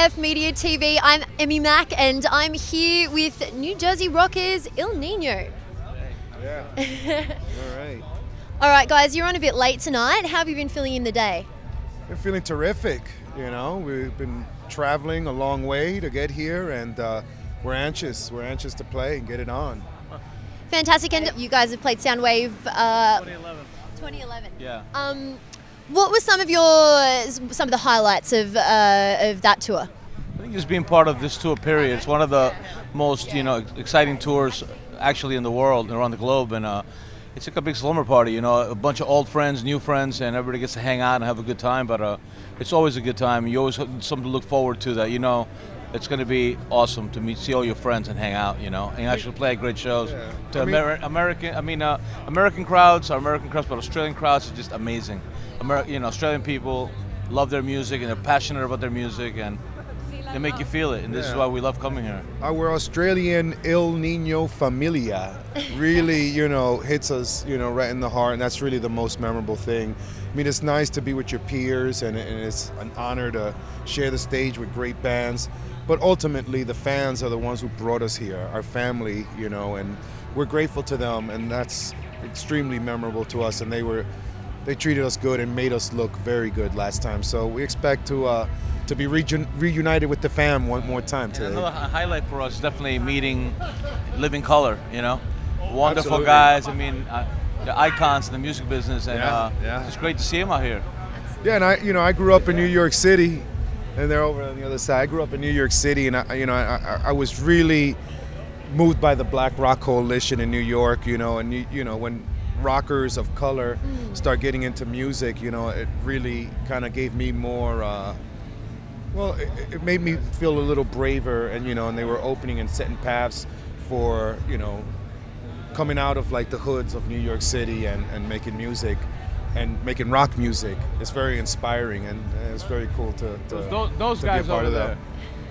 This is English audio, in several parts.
AF Media TV. I'm Emmy Mack and I'm here with New Jersey rockers Ill Nino. Yeah. All right. All right, guys, you're on a bit late tonight. How have you been feeling in the day? We're feeling terrific. You know, we've been traveling a long way to get here, and we're anxious. We're anxious to play and get it on. Fantastic. And you guys have played Soundwave 2011. 2011. Yeah. What were some of the highlights of that tour? I think just being part of this tour period. It's one of the most exciting tours actually in the world and around the globe, and it's like a big slumber party. You know, a bunch of old friends, new friends, and everybody gets to hang out and have a good time. But it's always a good time. You always have something to look forward to. That it's going to be awesome to see all your friends and hang out. And actually play at great shows. Yeah. To American crowds, but Australian crowds are just amazing. Australian people love their music and they're passionate about their music and they make you feel it, and this is why we love coming here. Our Australian Ill Nino familia really, hits us, right in the heart, and that's really the most memorable thing. I mean, it's nice to be with your peers, and it's an honor to share the stage with great bands, but ultimately the fans are the ones who brought us here, our family, and we're grateful to them, and that's extremely memorable to us, and they treated us good and made us look very good last time, so we expect to be reunited with the fam one more time today. Another highlight for us is definitely meeting Living Color, Wonderful Absolutely. guys, they're icons in the music business, and it's great to see them out here. Yeah, and I grew up in New York City, and they're over on the other side. I grew up in New York City, and I was really moved by the Black Rock Coalition in New York, and when rockers of color start getting into music, it really kind of gave me more, it made me feel a little braver, and and they were opening and setting paths for, coming out of like the hoods of New York City and making music and making rock music. It's very inspiring, and it's very cool to those to guys be a part over of that.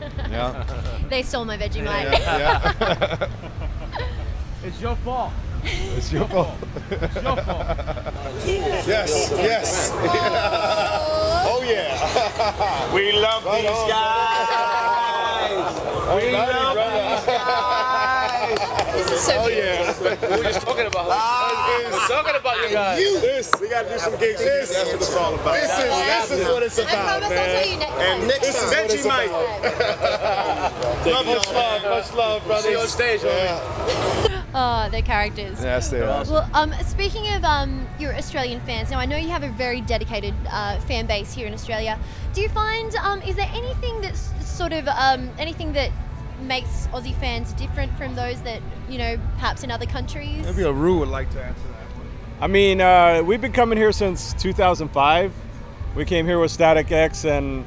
there. Yeah. They stole my Vegemite. Yeah. It's your fault. It's your fault. It's your fault. Yes. Oh yeah. We love these guys. We love these guys. This is so beautiful. We were just talking about you guys. We gotta do some gigs. That's what it's all about. This is what it's I about, promise I'll tell you next time. And next time, Vegemite. Much love, brother. See you on stage, homie. Oh, they're characters. Yes, they are. Well, speaking of your Australian fans, now I know you have a very dedicated fan base here in Australia. Do you find, is there anything that's sort of, anything that makes Aussie fans different from those that, perhaps in other countries? Maybe Aru would like to answer that one. I mean, we've been coming here since 2005. We came here with Static X, and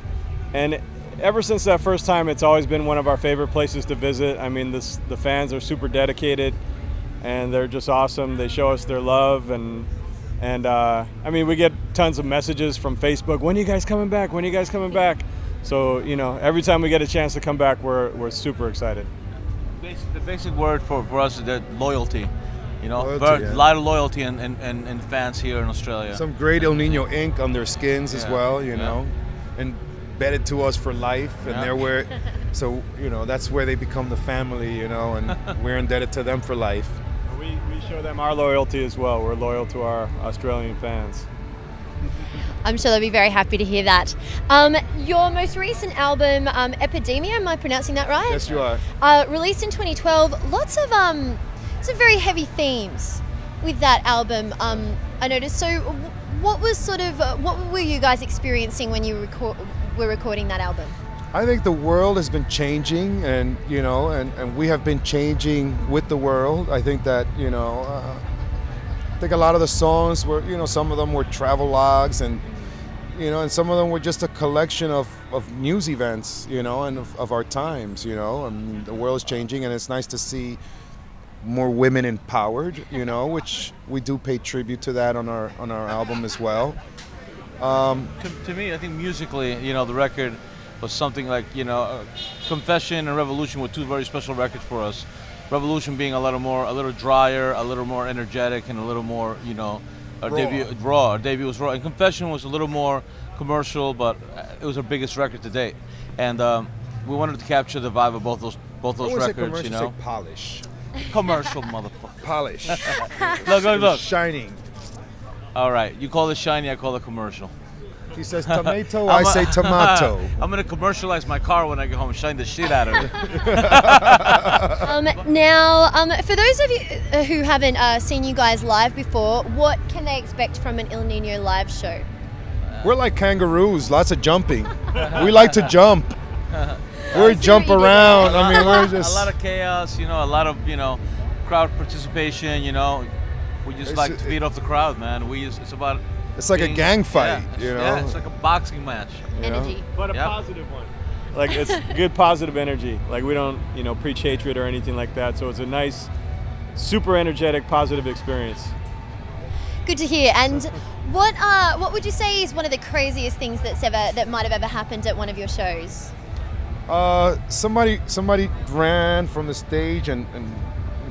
ever since that first time, it's always been one of our favorite places to visit. I mean, the fans are super dedicated, and they're just awesome. They show us their love, and I mean, we get tons of messages from Facebook. When are you guys coming back? When are you guys coming back? So every time we get a chance to come back, we're super excited. The basic word for us is that loyalty. A lot of loyalty and fans here in Australia. Some great El Nino ink on their skins as well, and embedded to us for life, and they're where, so that's where they become the family, and we're indebted to them for life. We show them our loyalty as well. We're loyal to our Australian fans. I'm sure they'll be very happy to hear that. Your most recent album, Epidemia, am I pronouncing that right? Yes, you are. Released in 2012, lots of some very heavy themes with that album. I noticed. So, what were you guys experiencing when you were recording that album? I think the world has been changing, and and we have been changing with the world. I think that I think a lot of the songs were some of them were travel logs, and and some of them were just a collection of news events, and of our times, and the world is changing, and it's nice to see more women empowered, which we do pay tribute to that on our album as well. To me, I think musically, the record was something like, Confession and Revolution were two very special records for us. Revolution being a little drier, a little more energetic, and a little more, our debut was raw. And Confession was a little more commercial, but it was our biggest record to date. And we wanted to capture the vibe of both those What was it, records, you know. Say polish. Commercial, motherfucker. Polish. Look. Shining. All right, you call it shiny, I call it commercial. He says tomato, I say tomato. I'm gonna commercialize my car when I get home, shine the shit out of it. Now, for those of you who haven't seen you guys live before, what can they expect from an Ill Nino live show? We're like kangaroos, lots of jumping. We like to jump. We jump around. I mean, we're just a lot of chaos, you know, a lot of, you know, crowd participation, you know. We just like to beat off the crowd, man. It's about it's like a gang fight, you know. Yeah, it's like a boxing match. Energy. But a positive one. Like, it's good positive energy. Like, we don't, you know, preach hatred or anything like that. So it's a nice, super energetic, positive experience. Good to hear. And what would you say is one of the craziest things that might have ever happened at one of your shows? Somebody ran from the stage and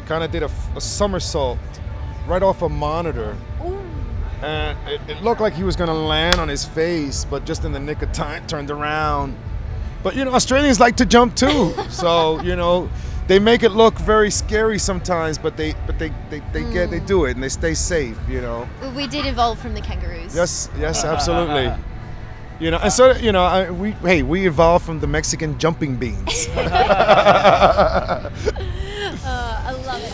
kind of did a somersault right off a monitor. Ooh. And it looked like he was going to land on his face, but just in the nick of time turned around. But, you know, Australians like to jump too. So, you know, they make it look very scary sometimes, but they do it and they stay safe, you know. We did evolve from the kangaroos. Yes, absolutely. You know, and so, you know, we evolved from the Mexican jumping beans. I love it.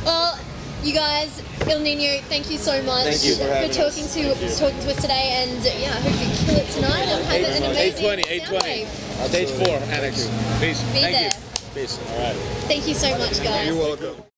Well, you guys, Ill Nino, thank you so much for talking to us today, and yeah, I hope you kill it tonight and have an amazing 820. Stage 4, Annex. Peace. Be there. Peace. All right. Thank you so much, guys. You're welcome.